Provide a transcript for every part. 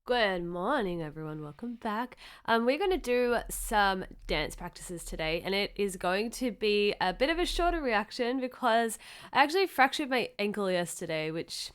Good morning, everyone. Welcome back. We're going to do some dance practices today, and it is going to be a bit of a shorter reaction because I actually fractured my ankle yesterday, which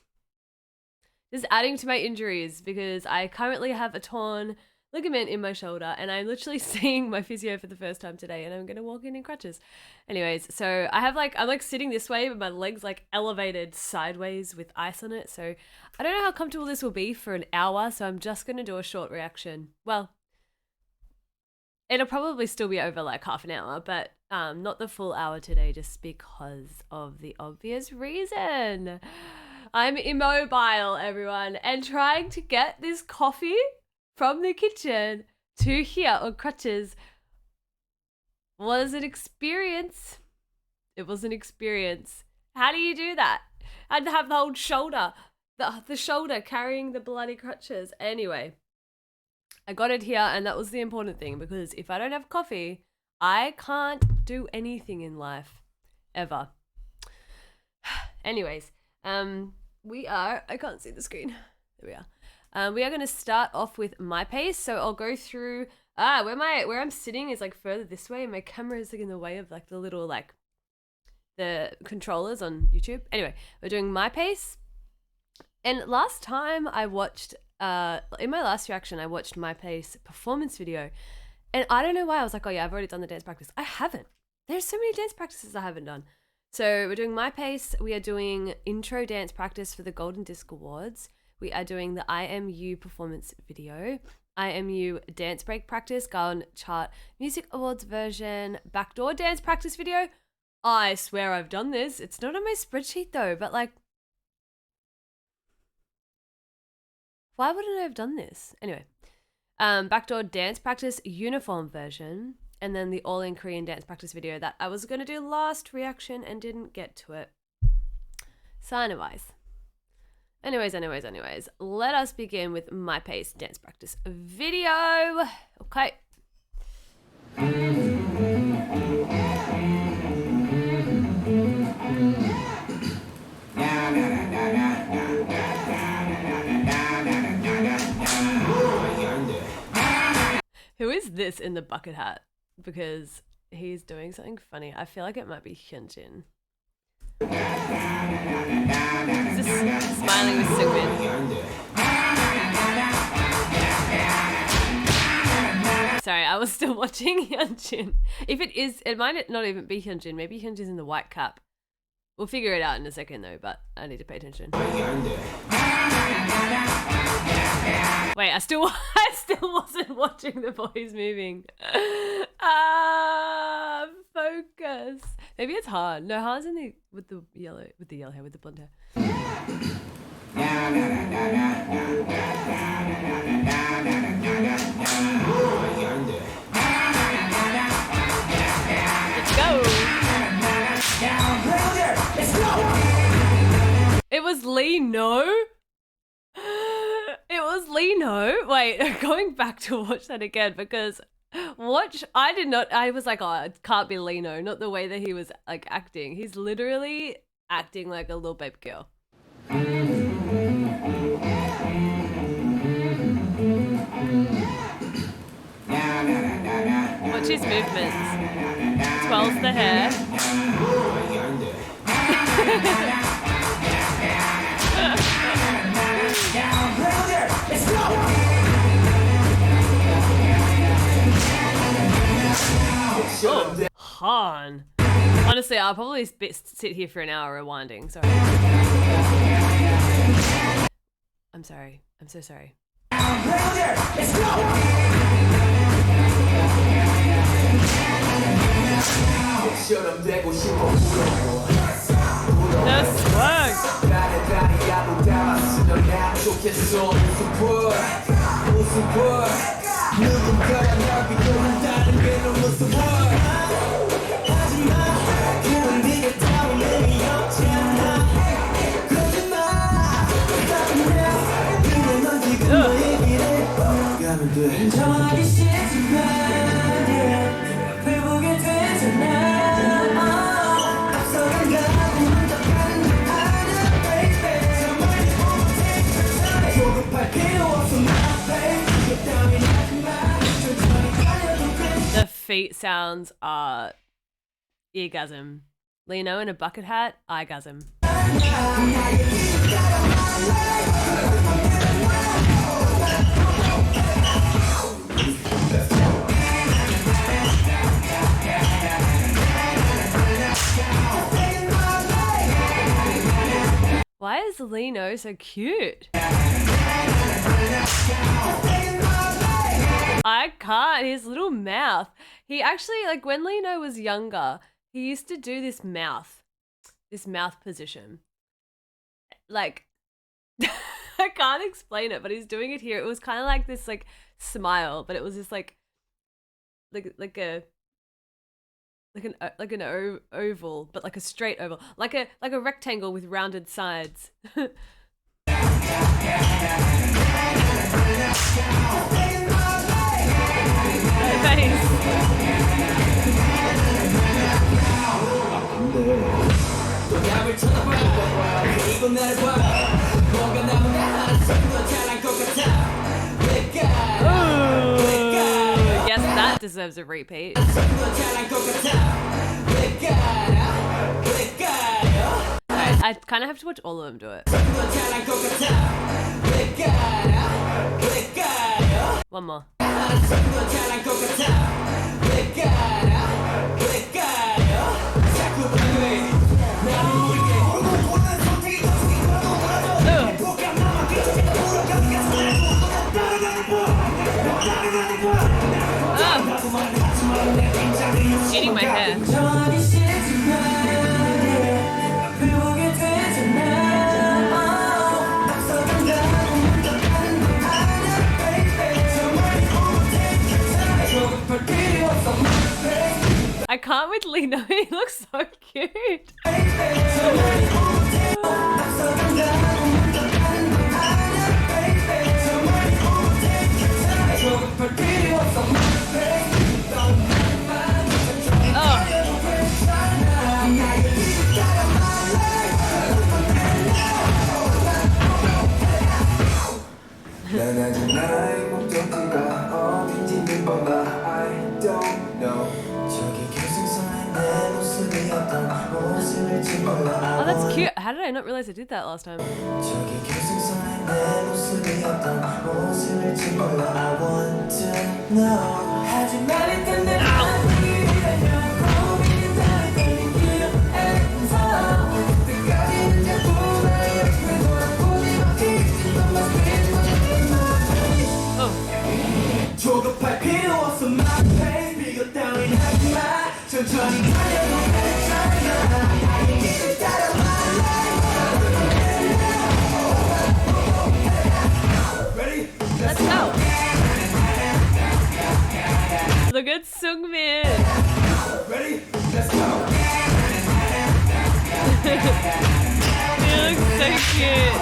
is adding to my injuries because I currently have a torn ligament in my shoulder, and I'm literally seeing my physio for the first time today, and I'm going to walk in crutches. Anyways, so I'm sitting this way, but my legs elevated sideways with ice on it, so I don't know how comfortable this will be for an hour, so I'm just going to do a short reaction. Well, it'll probably still be over half an hour, but not the full hour today just because of the obvious reason. I'm immobile, everyone, and trying to get this coffee from the kitchen to here on crutches was an experience. It was an experience. How do you do that? I had to have the whole shoulder, the shoulder carrying the bloody crutches. Anyway, I got it here, and that was the important thing, because if I don't have coffee, I can't do anything in life, ever. Anyways, I can't see the screen. There we are. We are going to start off with my pace. So I'll go through, where I'm sitting is further this way, and my camera is in the way of the little, the controllers on YouTube. Anyway, we're doing my pace. And last time I watched, in my last reaction, I watched my pace performance video. And I don't know why I was like, oh yeah, I've already done the dance practice. I haven't. There's so many dance practices I haven't done. So we're doing my pace. We are doing intro dance practice for the Golden Disc Awards. We are doing the IMU performance video, IMU dance break practice, Gaon chart music awards version, backdoor dance practice video. I swear I've done this. It's not on my spreadsheet though, but why wouldn't I have done this? Anyway, backdoor dance practice uniform version, and then the all in Korean dance practice video that I was going to do last reaction and didn't get to it. Sign-wise. Anyways, let us begin with my pace dance practice video. Okay. Who is this in the bucket hat? Because he's doing something funny. I feel like it might be Hyunjin. He's just smiling with Sungmin. Sorry, I was still watching Hyunjin. If it is, it might not even be Hyunjin. Maybe Hyunjin's in the white cap. We'll figure it out in a second though, but I need to pay attention. Wait, I still wasn't watching the boys moving. Focus. Maybe it's Han. No, Han's with the yellow hair, with the blonde hair. Let's go. It was Lee No. It was Lee No. Wait, going back to watch that again because I was like, oh, it can't be Lee No. Not the way that he was acting. He's literally acting like a little baby girl. Watch his movements. Twirls the hair. Oh, Han. Honestly, I'll probably sit here for an hour rewinding. Sorry. I'm sorry. I'm so sorry. No swag. feet sounds are eargasm. Lino in a bucket hat, eyegasm. Why is Lino so cute? I can't. His little mouth. He actually, like, when Lino was younger, he used to do this mouth position. Like, I can't explain it, but he's doing it here. It was kind of like this, like, smile, but it was just like an oval, but like a straight oval, like a rectangle with rounded sides. Yes, that deserves a repeat. I kind of have to watch all of them do it. One more. Eating my hair. I can't with Lino. He looks so cute. Oh, that's cute. How did I not realize I did that last time? Let's go. Look at Sungmin. Ready? Let's go. He looks so cute.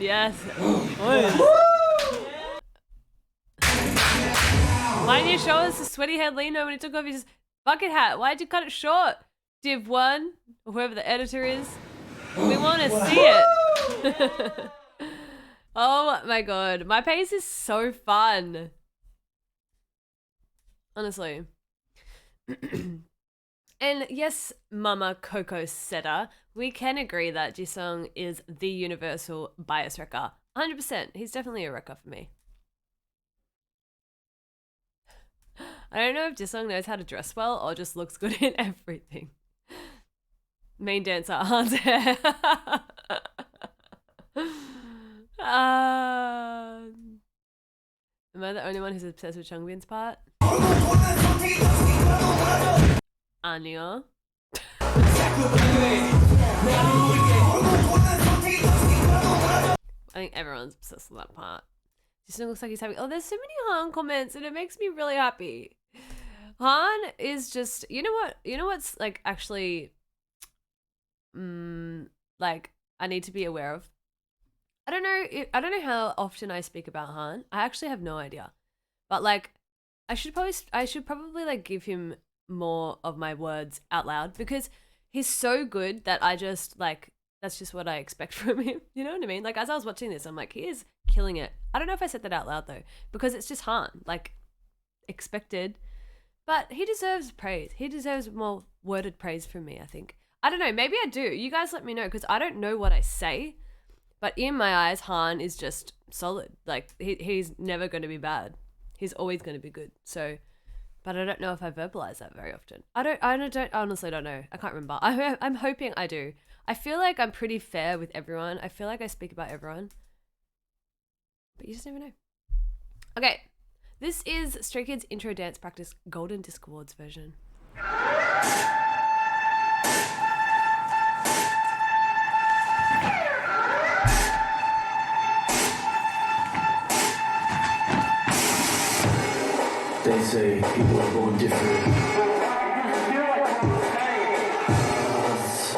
Yes. Why didn't you show us the sweaty head Lino when he took off his bucket hat? Why'd you cut it short? Div1, or whoever the editor is. We want to see it. Oh my god. My pace is so fun. Honestly. And yes, Mama Coco Setter, we can agree that Jisung is the universal bias wrecker. 100%. He's definitely a wrecker for me. I don't know if Jisung knows how to dress well or just looks good in everything. Main dancer, Han's hair. Am I the only one who's obsessed with Changbin's part? Anya. I think everyone's obsessed with that part. Jisung looks like he's happy. Oh, there's so many Han comments and it makes me really happy. Han is just, you know what? You know what's like actually, like I need to be aware of. I don't know how often I speak about Han. I actually have no idea, but like, I should probably like give him more of my words out loud because he's so good that I just like that's just what I expect from him. You know what I mean? Like, as I was watching this, I'm like, he is killing it. I don't know if I said that out loud though, because it's just Han, like expected. But he deserves praise. He deserves more worded praise from me, I think. I don't know. Maybe I do. You guys let me know, because I don't know what I say. But in my eyes, Han is just solid. Like, he's never going to be bad. He's always going to be good. So, but I don't know if I verbalize that very often. I honestly don't know. I can't remember. I'm hoping I do. I feel like I'm pretty fair with everyone. I feel like I speak about everyone. But you just never know. Okay. This is Stray Kids intro dance practice Golden Disc Awards version. They say people are born different.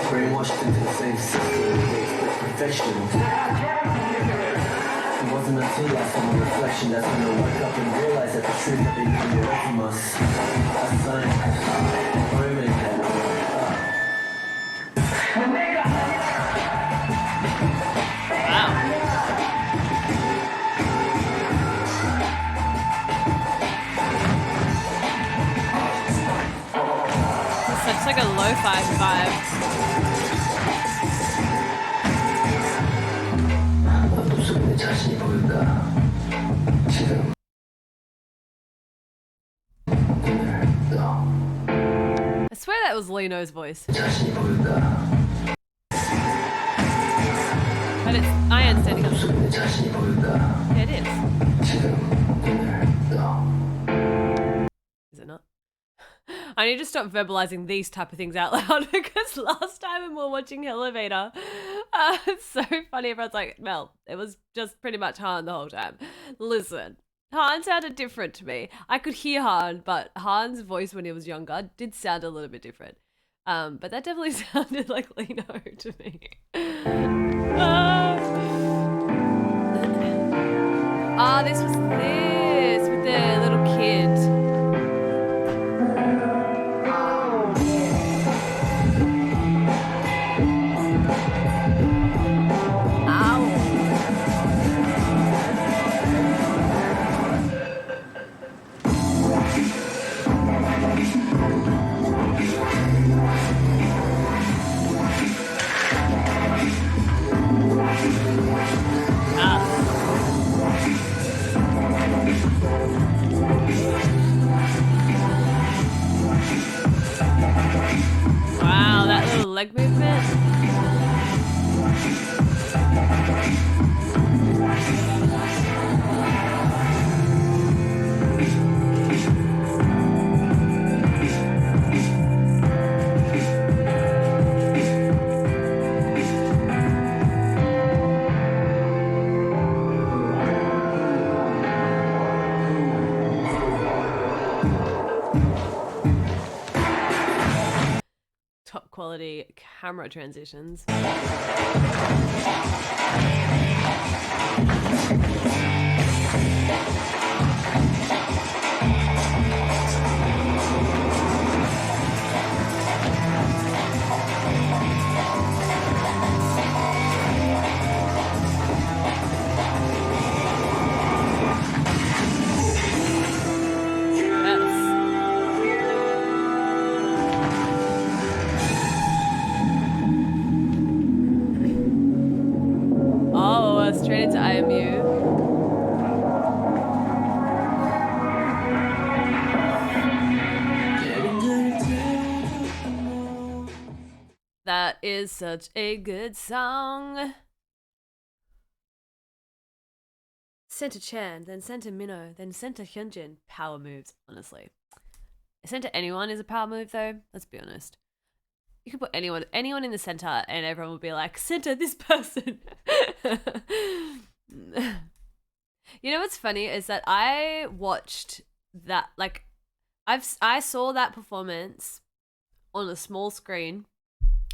Brainwashed into the same system, they expect perfection. It wasn't until I saw my reflection that's when I woke up and realized that the truth that they put away from us. A sign, moment that It's like a lo-fi vibe. I swear that was Lino's voice. But it's Ian standing up. Yeah, it is. Is it not? I need to stop verbalizing these type of things out loud, because last time when we were watching Elevator, it's so funny. Everyone's like, Mel, it was just pretty much Han the whole time. Listen, Han sounded different to me. I could hear Han, but Han's voice when he was younger did sound a little bit different. But that definitely sounded like Lino to me. This was this with the little kid. Wow, that little leg movement. Top quality camera transitions. Straight into IMU. That is such a good song. Center Chan, then Center Minho, then Center Hyunjin. Power moves, honestly. Center anyone is a power move though, let's be honest. You could put anyone in the center and everyone will be like, center this person. You know what's funny is that I watched that, like, I saw that performance on a small screen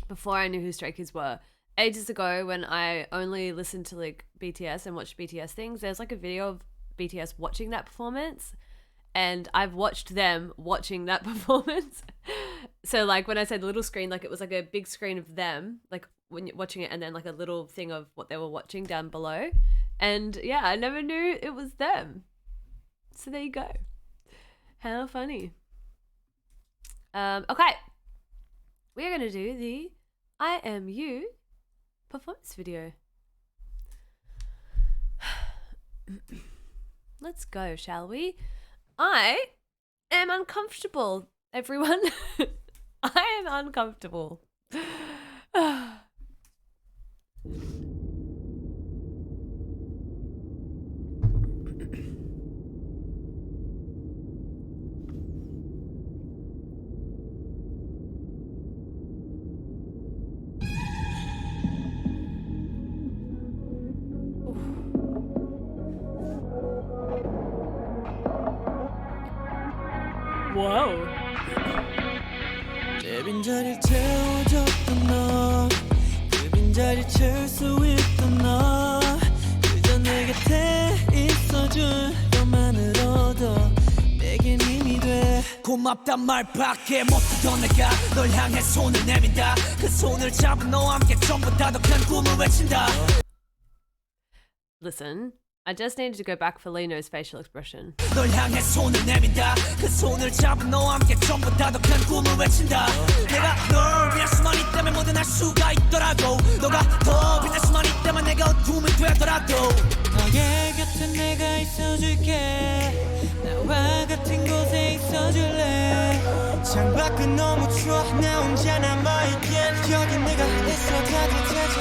before I knew who Stray Kids were. Ages ago when I only listened to like BTS and watched BTS things, there's like a video of BTS watching that performance. And I've watched them watching that performance. So like when I said little screen, like it was like a big screen of them, like when you're watching it, and then like a little thing of what they were watching down below. And yeah, I never knew it was them. So there you go. How funny. Okay. We are going to do the I Am You performance video. Let's go, shall we? I am uncomfortable, everyone. I am uncomfortable. Whoa. 내 빈자리를 채워줬던 너, 그 빈자리 채울 수 있던 너, 그저 내 곁에 있어줄 것만으로도 내겐 힘이 돼. 고맙단 말밖에 못하던 내가 널 향해 손을 내민다. 그 손을 잡은 너와 함께 전부 다 더 큰 꿈을 외친다. Listen, I just needed to go back for Lino's facial expression. 널 향해 손을 내민다. 그 손을 잡은 너와 함께 전부 다 더 큰 꿈을 외친다. 내가 널 위할 수만 있다면 뭐든 할 수가 있더라고. 너가 더 빛날 수만 있다면 내가 어둠이 되더라도 너의 곁에 내가 있어줄게. 나와 같은 곳에 있어줄래. 창밖은 너무 추워 나 혼자 남아있기엔 여기 내가 있어 따뜻해져.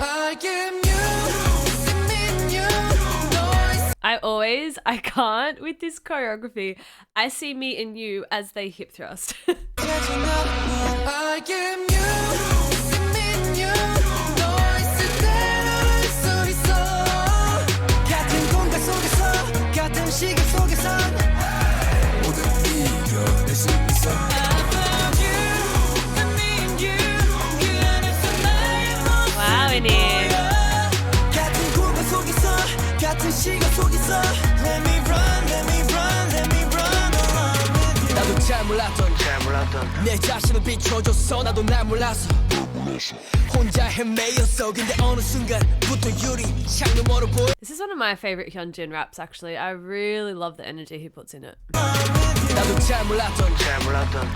I give you I can't with this choreography. I see me and you as they hip thrust. I give you me and you 너 있을 때 수 있어. 같은 공간 속에서 같은 시간 속에서 모두 이겨낼 수 있어. I found you and me and you 그 안에서 나의 Wow, 모습이 Innie. 보여. 같은 공간 속에서 같은 시간 속에서 Let me run, let me run, let me run along with you. 나도 잘 몰랐던 내 자신을 비춰줬어. 나도 날 몰라서 혼자 헤매였어. 근데 어느 순간부터 유리 창문으로 보여. This is one of my favorite Hyunjin raps, actually. I really love the energy he puts in it. 나도 잘 몰랐던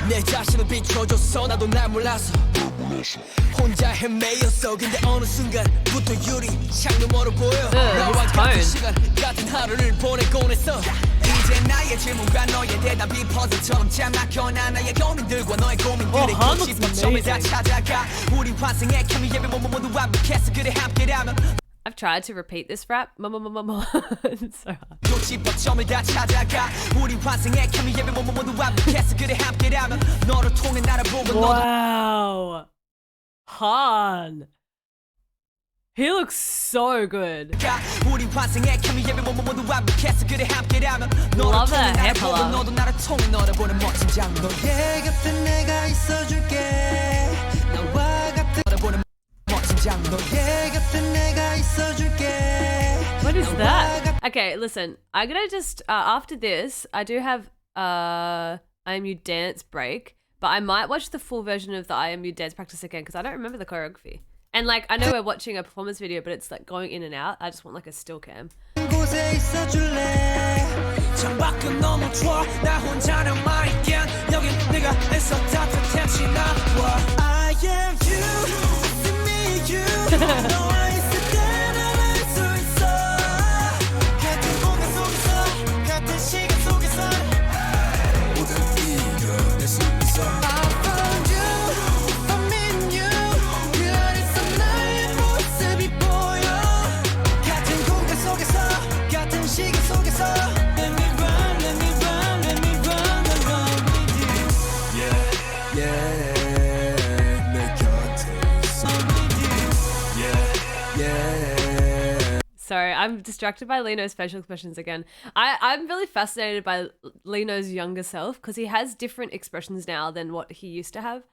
내 자신을 비춰줬어. 나도 날 몰라서 혼자 헤매였어. 근데 어느 순간부터 유리 창문으로 보여. 너와 같은 시간 같은 하루를 보내곤 했어. 이제 나의 질문과 너의 대답이 퍼즐처럼 짤막혀. 나의 고민들과 너의 고민들의 끝이 처음에 다 찾아가. 우리 환생의 케미 예배 모두 완벽했어. 그래 함께라면 I've tried to repeat this rap. It's so hard. 끝이 처음에 다 찾아가. 우리 환생의 케미 예배 모두 완벽했어. 그래 함께라면 너를 통해 나를 보고 Wow. Han. He looks so good. 우리 환생의 케미 예배 모두 완벽했어. 그래 함께라면 너를 Love 통해 that 나를 hair 보고 color. 너도 나를 통해 너를 보는 멋진 장면. 너의 곁에 내가 있어줄게. 나와 같은 너를 보는 멋진 장면. 너의 곁에 내가 있어줄게. What is that? Okay, listen. I'm gonna just after this, I do have I Am You dance break, but I might watch the full version of the I Am You dance practice again because I don't remember the choreography. And like I know we're watching a performance video, but it's like going in and out. I just want like a still cam. 곳에 있어줄래. 창밖은 너무 추워 나 혼자 남아있긴 여긴 내가 있어 따뜻해지 나와. I am you, see me you. 너와 있을 때 나를 알 수 있어. 같은 공간 속에서 같은 시간 속에서 모두 이겨낼 수 있어. I found you, I'm in you. 그 안에서 나의 모습이 보여. 같은 공간 속에서 같은 시간 속에서 Let me run, let me run, let me run along with you. Yeah, yeah, 내 곁에 있어. Yeah, yeah. Sorry, I'm distracted by Lino's facial expressions again. I'm really fascinated by Lino's younger self because he has different expressions now than what he used to have.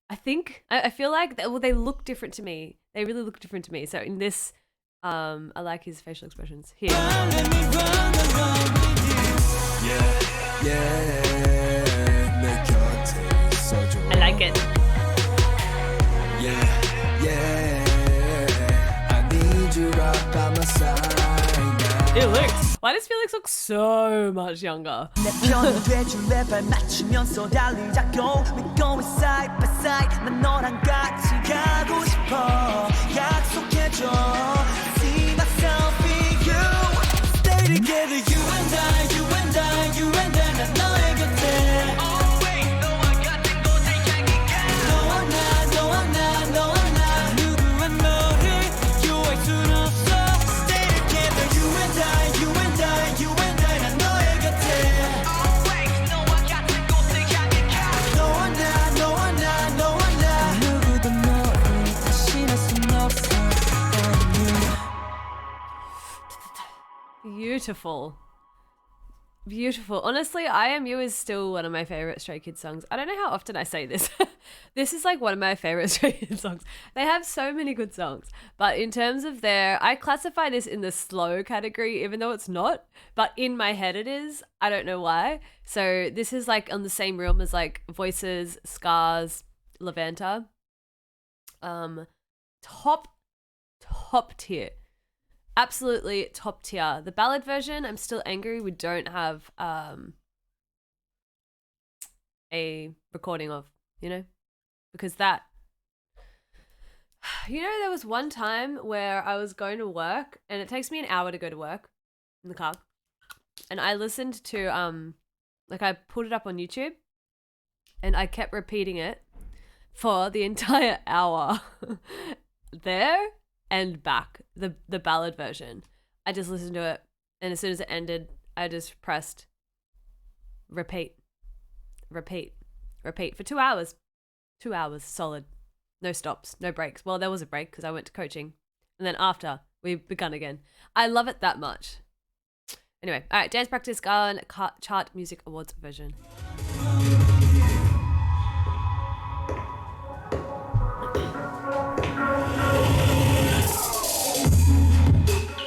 I feel like they look different to me. They really look different to me. So in this, I like his facial expressions here. Let me run along with you. Yeah, yeah, 내 곁에 있어줘. I like it. Yeah, yeah. Felix. Why does Felix look so much younger? 내 편이 돼줄래 발 맞추면서 달리자고 We going side by side 난 너랑 같이 가고 싶어 약속해줘 See myself in you Stay together you and I you and I you and I 난 너의 곁에 Always 너와 같은 곳에 향해 가 너와 나 누구와 너를 비교할 순 없어 Stay together you and I you and I you and I 난 너의 곁에 Always 너와 같은 곳에 향해 가 너와 나 누구도 너를 대신할 순 없어 Beautiful. Beautiful. Honestly, I Am You is still one of my favorite Stray Kids songs. I don't know how often I say this. This is like one of my favorite Stray Kids songs. They have so many good songs. But in terms of I classify this in the slow category, even though it's not. But in my head it is. I don't know why. So this is like on the same realm as like Voices, Scars, Levanta. Top tier. Absolutely top tier. The ballad version, I'm still angry we don't have a recording of, because that, there was one time where I was going to work and it takes me an hour to go to work in the car. And I listened to, I put it up on YouTube and I kept repeating it for the entire hour there and back, the ballad version. I just listened to it and as soon as it ended, I just pressed repeat for 2 hours. 2 hours solid. No stops, no breaks. Well, there was a break because I went to coaching. And then after, we begun again. I love it that much. Anyway, all right, Dance Practice Gaon Chart Music Awards version.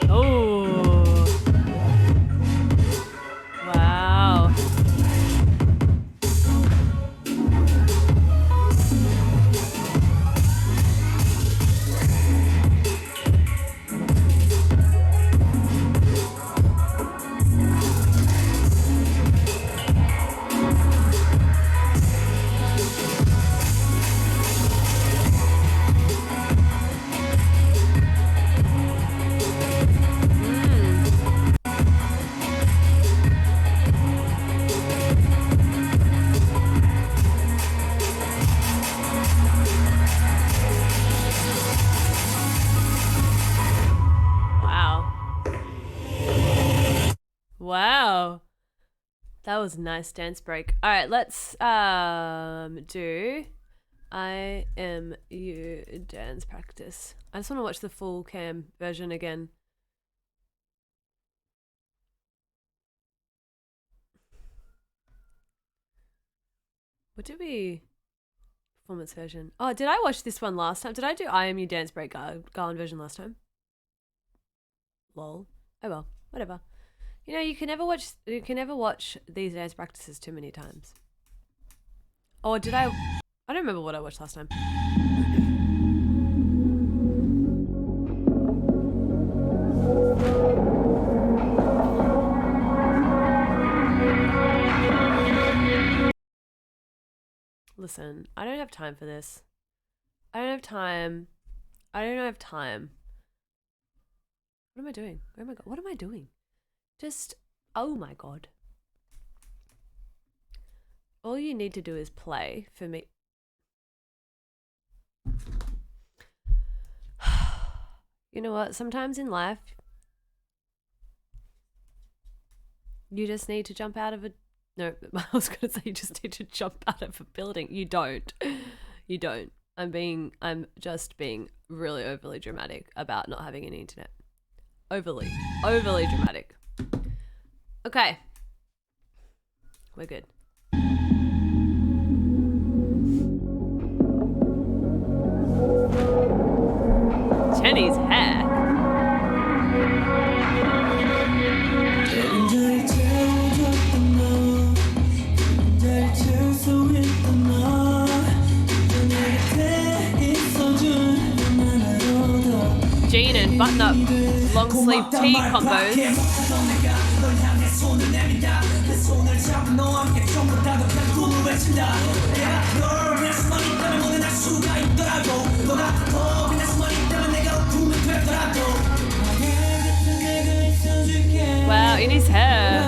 Oh. Wow. Wow. That was a nice dance break. All right, let's do I Am You dance practice. I just want to watch the full cam version again. What did we performance version? Oh, did I watch this one last time? Did I do I Am You dance break Gaon version last time? Lol. Oh well, whatever. You can never watch these dance practices too many times. Or did I don't remember what I watched last time. Listen, I don't have time for this. I don't have time. What am I doing? What am I doing? Just, oh my god. All you need to do is play for me. You know what? Sometimes in life, you just need to jump out of no, I was going to say you just need to jump out of a building. You don't. You don't. I'm just being really overly dramatic about not having any internet. Overly dramatic. Okay. We're good. Jenny's hair. jean and button up long sleeve tee combos. Wow, in his hair.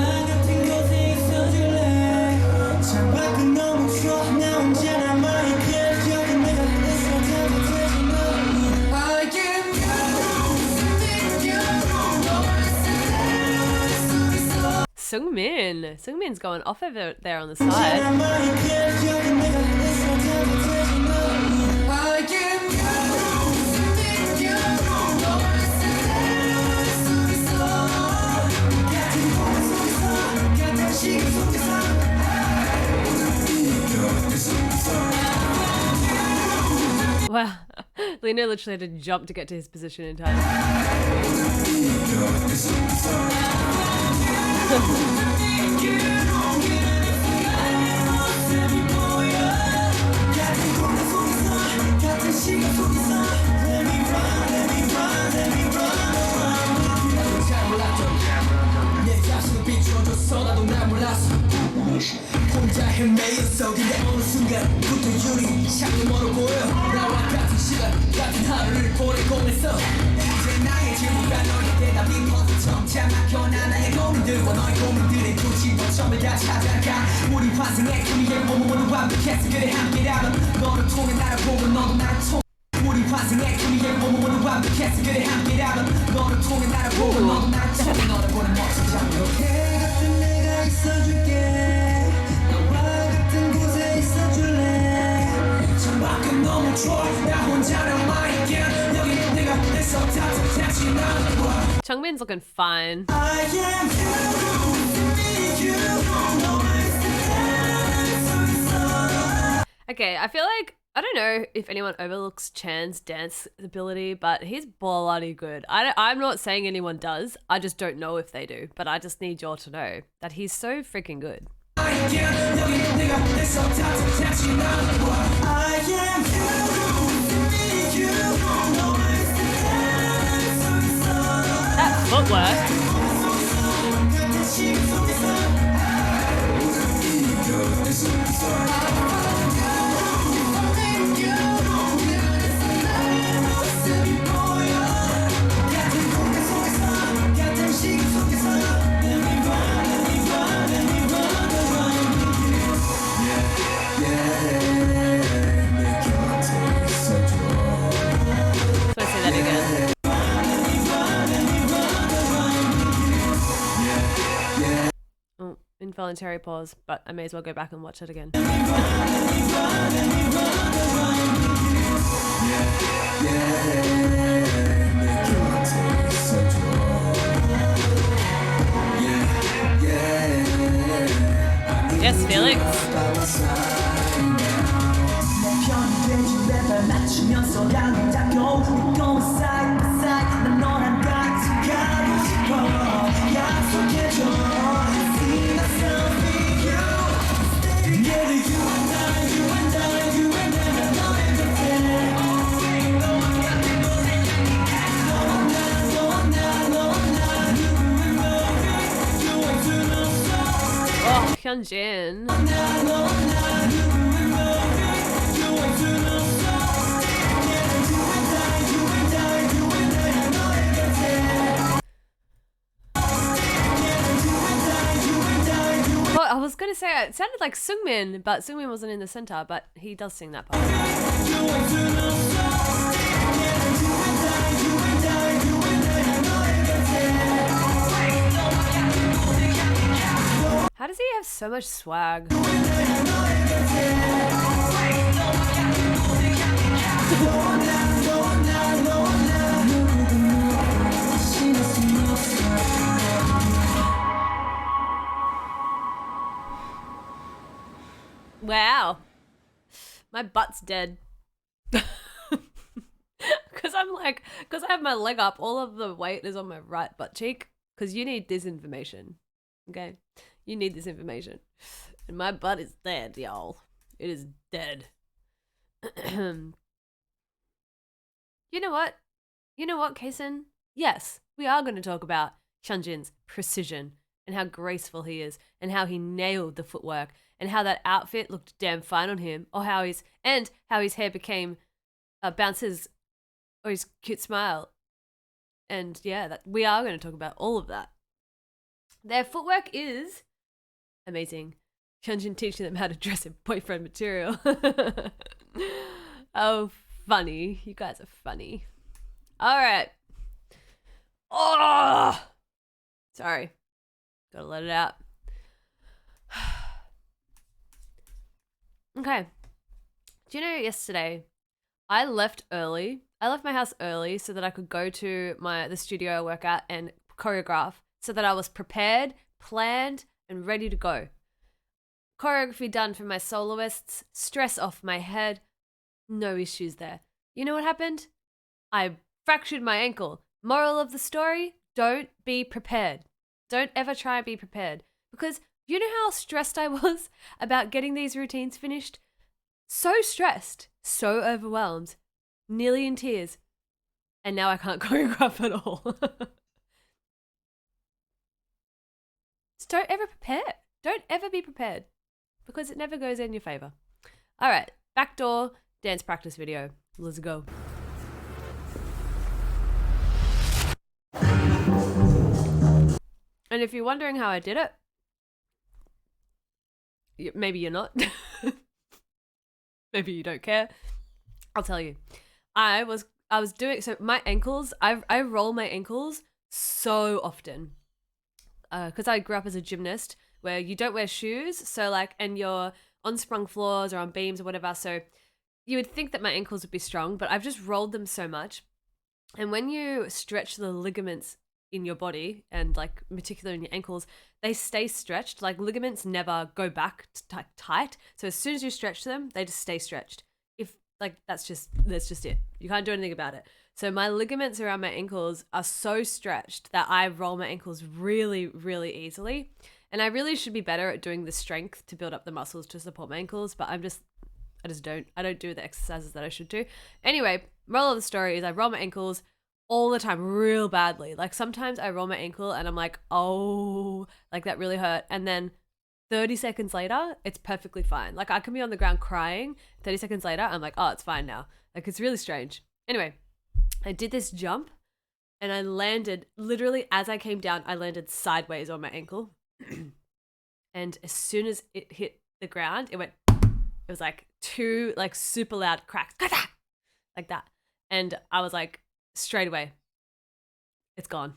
Seungmin's going off over there on the side. Wow, Lena literally had to jump to get to his position in time. 혼자 헤매였어 근데 어느 순간부터 유리 향이 멀어 보여 나와 같은 시간 같은 하루를 보내고 있어 이제 나의 질문과 너의 대답이 퍼즐처럼 막혀나 나의 고민들과 너의 고민들의 구심점을 다 찾아가 우리 환생의 케미의 몸은 완벽했어 그래 함께라면 너를 통해 나를 보면 너도 나를 통해 우리 환생의 케미의 몸은 완벽했어 그래 함께라면 너를 통해 나를 보면 너도 나를 통해 너를 보는 멋진 장면 개 같은 내가 있어줄게 너무 좋아 나 혼자란 말이야 여기 내가 내서 따뜻해진 나와 Chungmin's looking fine. I am you. Okay, I feel like, I don't know if anyone overlooks Chan's dance ability, but he's bloody good. I'm not saying anyone does, I just don't know if they do, but I just need y'all to know that he's so freaking good. That footwork. Involuntary pause, but I may as well go back and watch it again. Yes, Felix. Oh, Hyunjin. Well, I was gonna say it sounded like Seungmin, but Seungmin wasn't in the center, but he does sing that part. How does he have so much swag? Wow. My butt's dead. Because I have my leg up, all of the weight is on my right butt cheek. Because you need this information. Okay? You need this information. And my butt is dead, y'all. It is dead. You know what? you know what, Kason? Yes, we are going to talk about Hyunjin's precision and how graceful he is and how he nailed the footwork and how that outfit looked damn fine on him, or how his hair became bounces, or his cute smile. And yeah, that we are going to talk about all of that. Their footwork is amazing. Hyunjin teaching them how to dress in boyfriend material. Oh, funny. You guys are funny. All right. Oh, sorry. Gotta let it out. Okay. Do you know yesterday I left early? I left my house early so that I could go to the studio I work at and choreograph, so that I was prepared, planned, and ready to go. Choreography done for my soloists, stress off my head, no issues there. You know what happened? I fractured my ankle. Moral of the story, don't be prepared. Don't ever try and be prepared. Because you know how stressed I was about getting these routines finished? So stressed, so overwhelmed, nearly in tears. And now I can't choreograph at all. Just don't ever prepare. Don't ever be prepared, because it never goes in your favor. All right, backdoor dance practice video. Let's go. And if you're wondering how I did it, maybe you're not. Maybe you don't care. I'll tell you. I was doing, so my ankles, I roll my ankles so often. Because I grew up as a gymnast where you don't wear shoes, so like, and you're on sprung floors or on beams or whatever, so you would think that my ankles would be strong, but I've just rolled them so much. And when you stretch the ligaments in your body, and like particularly in your ankles, they stay stretched. Like ligaments never go back tight, so as soon as you stretch them, they just stay stretched. If like that's just it. You can't do anything about it. So my ligaments around my ankles are so stretched that I roll my ankles really, really easily. And I really should be better at doing the strength to build up the muscles to support my ankles, but I don't do the exercises that I should do. Anyway, moral of the story is I roll my ankles all the time real badly. Like sometimes I roll my ankle and I'm like, oh, like that really hurt. And then 30 seconds later, it's perfectly fine. Like I can be on the ground crying. 30 seconds later, I'm like, oh, it's fine now. Like it's really strange. Anyway, I did this jump and I landed literally as I came down, I landed sideways on my ankle. And as soon as it hit the ground, it was like two like super loud cracks like that. And I was like, straight away, it's gone.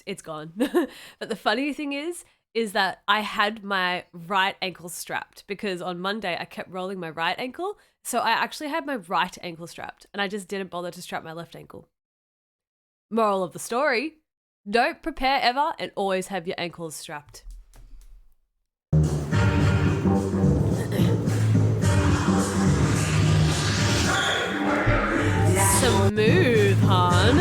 It's gone. But the funny thing is that I had my right ankle strapped, because on Monday I kept rolling my right ankle. So I actually had my right ankle strapped and I just didn't bother to strap my left ankle. Moral of the story, don't prepare ever and always have your ankles strapped. Smooth, hon.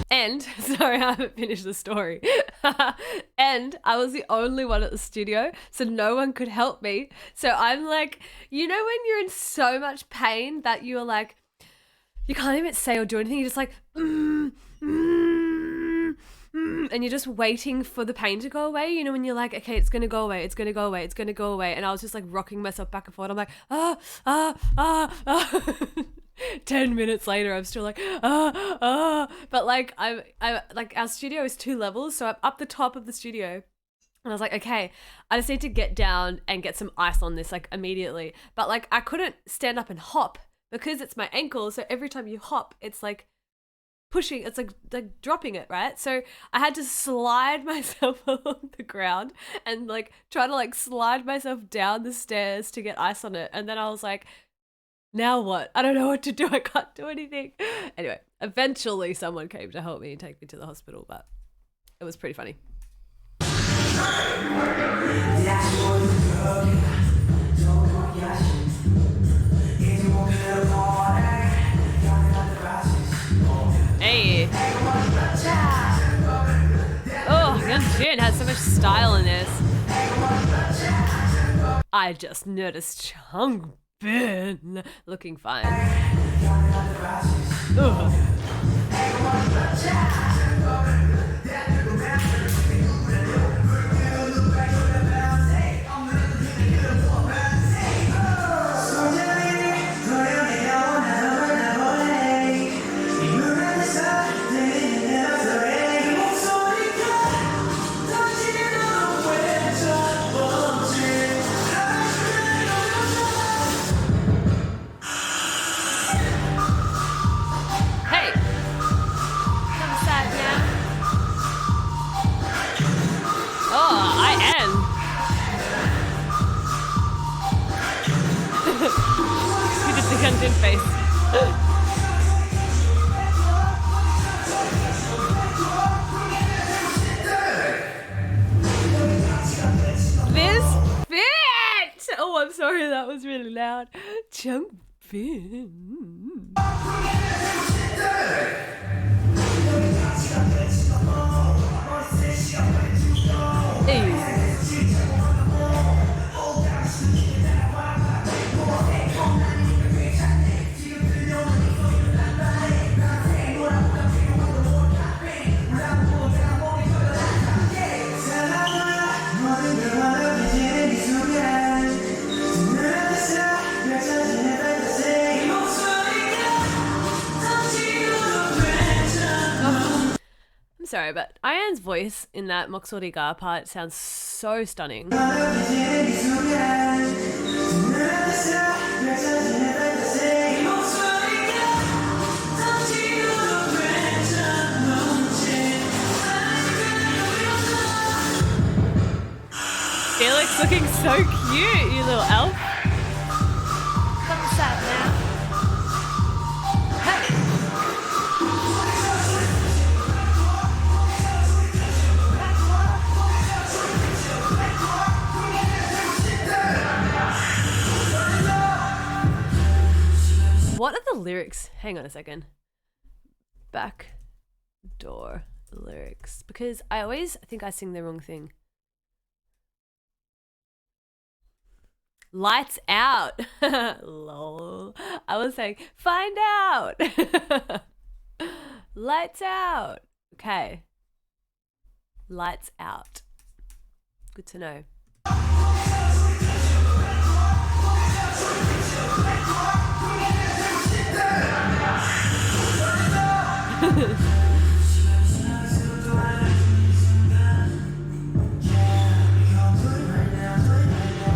And, sorry, I haven't finished the story. And I was the only one at the studio, so no one could help me. So I'm like, you know when you're in so much pain that you're like, you can't even say or do anything, you're just like, and you're just waiting for the pain to go away, you know, when you're like, okay, it's gonna go away, it's gonna go away, it's gonna go away. And I was just like rocking myself back and forth. I'm like, 10 minutes later, I'm still like, but like I like our studio is 2 levels, so I'm up the top of the studio. And I was like, okay, I just need to get down and get some ice on this like immediately. But like I couldn't stand up and hop because it's my ankle, so every time you hop, it's like pushing, it's like dropping it, right? So I had to slide myself along the ground and like try to like slide myself down the stairs to get ice on it. And then I was like, now what? I don't know what to do. I can't do anything. Anyway, eventually someone came to help me and take me to the hospital, but it was pretty funny. Hey. Oh, Hyunjin has so much style in this. I just noticed Changbin looking fine. Ugh. Hey, come sad now. Oh, I am. He did the Gunjin face. This fit! Oh, I'm sorry, that was really loud. Changbin. I'm sorry, but Ayan's voice in that Moksori Ga part sounds so stunning. Felix looking so cute, you little elf. What's that now? Hey. What are the lyrics? Hang on a second. Back door lyrics. Because I always think I sing the wrong thing. Lights out. Lol. I was saying, find out. Lights out. Okay. Lights out. Good to know.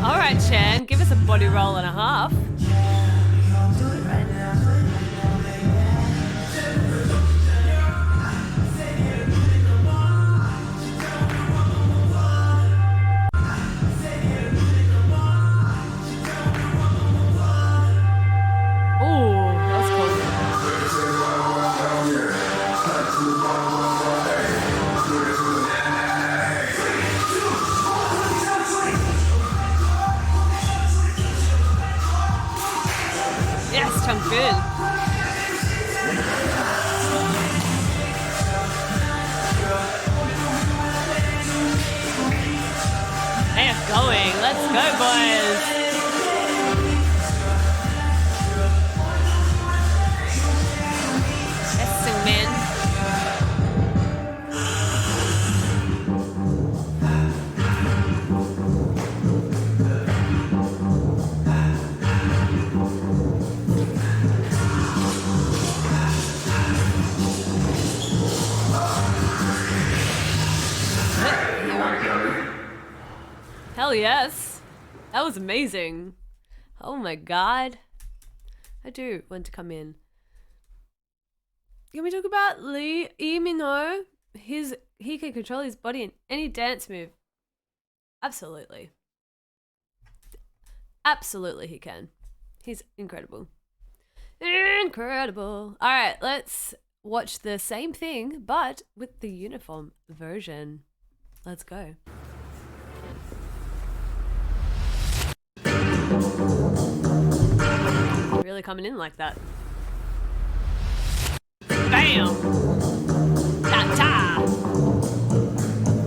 All right, Chan, give us a body roll and a half. Ooh, that was cool. Yes, Changbin. They are going. Let's go, boys. Yes, Sungmin. Hell yes. That was amazing. Oh my god. I do want to come in. Can we talk about Lee Imino? He can control his body in any dance move. Absolutely. Absolutely he can. He's incredible. Incredible. Alright, let's watch the same thing, but with the uniform version. Let's go. Really coming in like that. Bam! Ta-ta!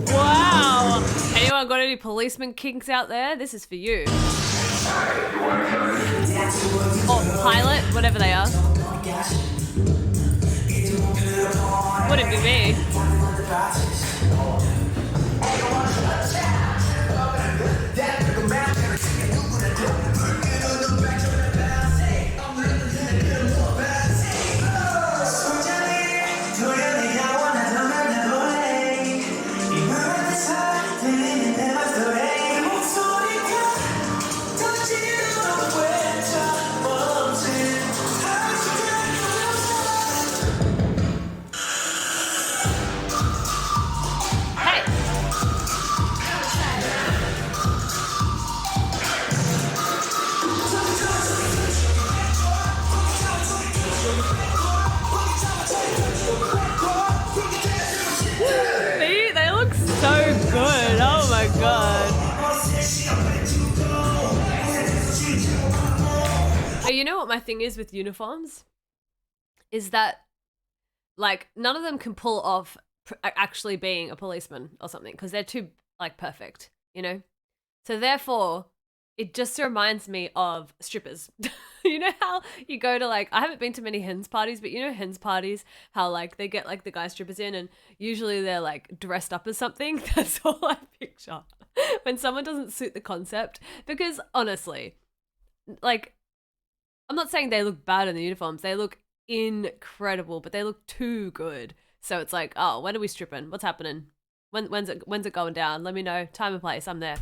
Wow! Anyone anyone got any policeman kinks out there? This is for you. Or pilot, whatever they are. Wouldn't be me. You know what my thing is with uniforms? Is that, like, none of them can pull off actually being a policeman or something because they're too, like, perfect, you know? So therefore, it just reminds me of strippers. You know how you go to, like, I haven't been to many hens parties, but you know hens parties, how, like, they get, like, the guy strippers in and usually they're, like, dressed up as something. That's all I picture when someone doesn't suit the concept. Because honestly, like, I'm not saying they look bad in the uniforms. They look incredible, but they look too good. So it's like, oh, when are we stripping? What's happening? When's it going down? Let me know. Time and place. I'm there.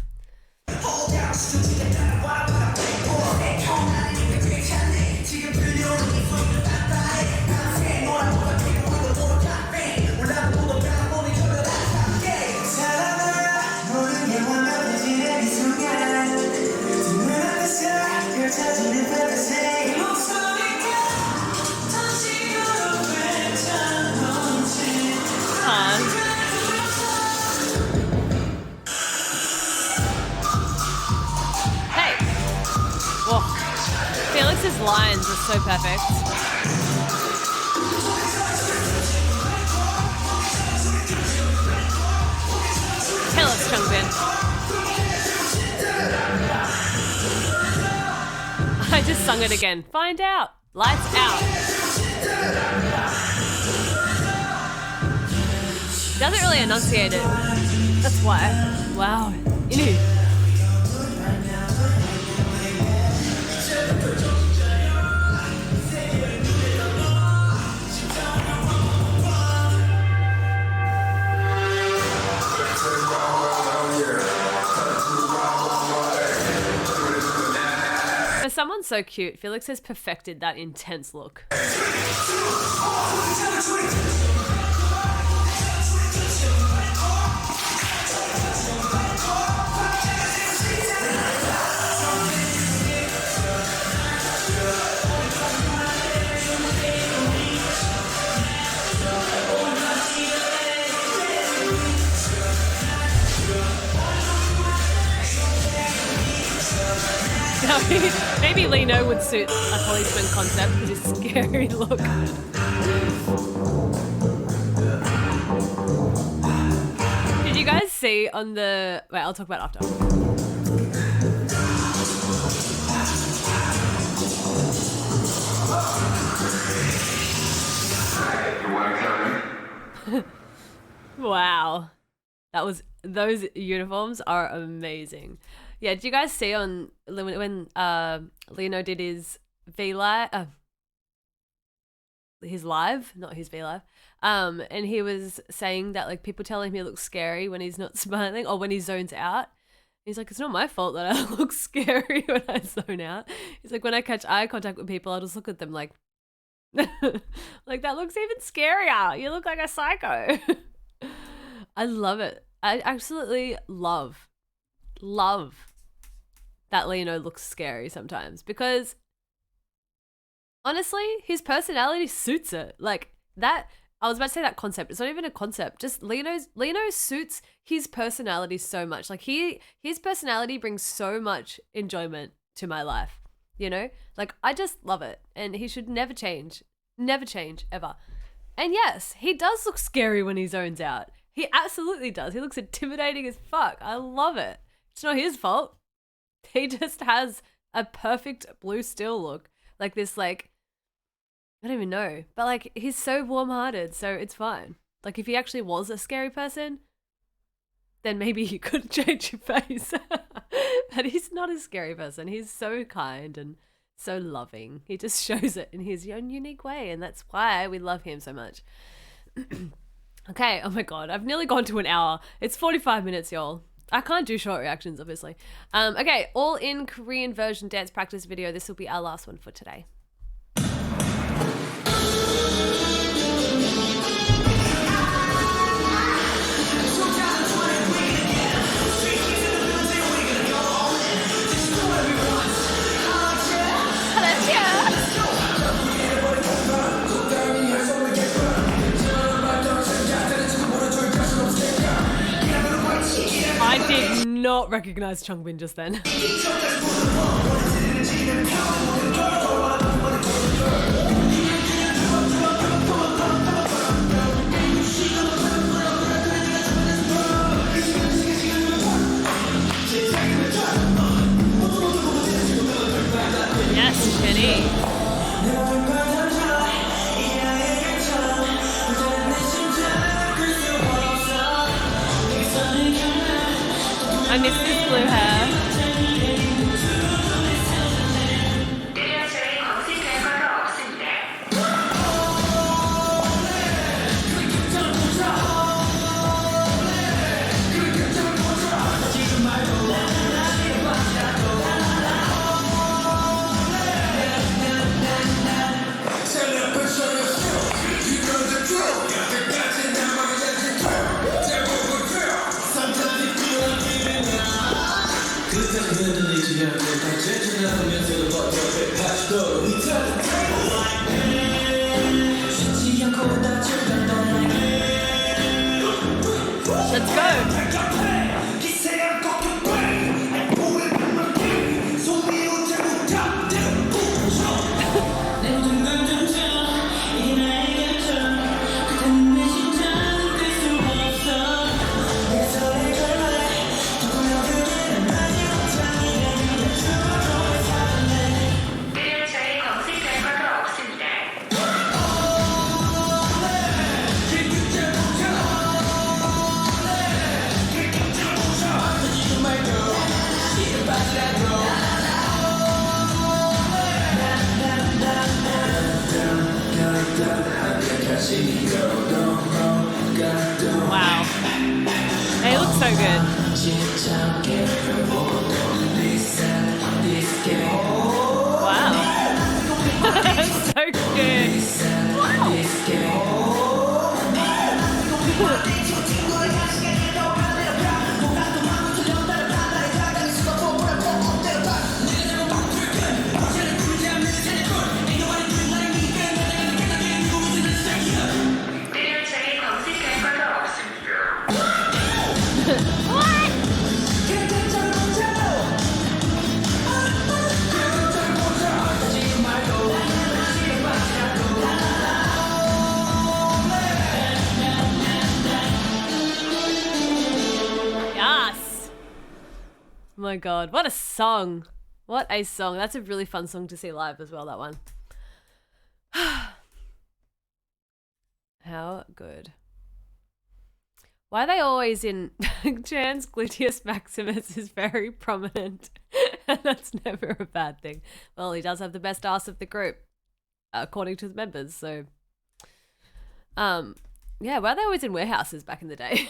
Felix's lines are so perfect. Felix Chungbin. I just sung it again. Find out. Lights out. Doesn't really enunciate it. That's why. Wow. For someone so cute, Felix has perfected that intense look. Maybe Lino would suit a policeman concept with his scary look. Did you guys see on the... Wait, I'll talk about it after. Wow. Those uniforms are amazing. Yeah, did you guys see on when Lino did his V-Live, his live, not his V-Live, and he was saying that, like, people tell him he looks scary when he's not smiling or when he zones out. He's like, it's not my fault that I look scary when I zone out. He's like, when I catch eye contact with people, I'll just look at them like, like, that looks even scarier. You look like a psycho. I love it. I absolutely love that Lino looks scary sometimes because honestly, his personality suits it. Like that, I was about to say that concept. It's not even a concept. Just Lino suits his personality so much. Like his personality brings so much enjoyment to my life, you know? Like I just love it and he should never change ever. And yes, he does look scary when he zones out. He absolutely does. He looks intimidating as fuck. I love it. It's not his fault. He just has a perfect blue still look. Like this, like, I don't even know. But like, he's so warm-hearted, so it's fine. Like, if he actually was a scary person, then maybe you could change your face. But he's not a scary person. He's so kind and so loving. He just shows it in his own unique way, and that's why we love him so much. Okay, oh my god, I've nearly gone to an hour. It's 45 minutes, y'all. I can't do short reactions, obviously. Okay, all in Korean version dance practice video. This will be our last one for today. I did not recognize Changbin just then. Yes, Jenny. I miss this blue hair. Let's go. Wow. They look so good. Wow. So good. Oh my god, what a song. What a song. That's a really fun song to see live as well, that one. How good. Why are they always in Jan's gluteus maximus is very prominent. And that's never a bad thing. Well, he does have the best ass of the group, according to the members, so yeah, why are they always in warehouses back in the day?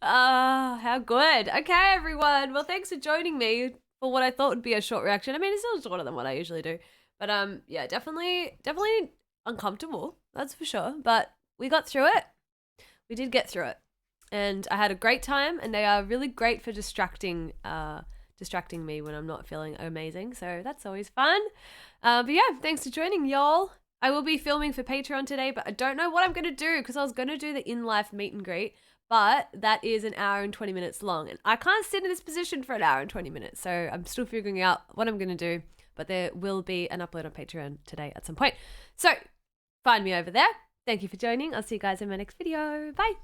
How good. Okay, everyone. Well, thanks for joining me for what I thought would be a short reaction. I mean, it's still shorter than what I usually do. But yeah, definitely uncomfortable. That's for sure. But we got through it. We did get through it. And I had a great time, and they are really great for distracting me when I'm not feeling amazing. So that's always fun. But yeah, thanks for joining, y'all. I will be filming for Patreon today, but I don't know what I'm going to do because I was going to do the in-life meet and greet. But that is an hour and 20 minutes long, and I can't sit in this position for an hour and 20 minutes. So I'm still figuring out what I'm going to do, but there will be an upload on Patreon today at some point. So find me over there. Thank you for joining. I'll see you guys in my next video. Bye.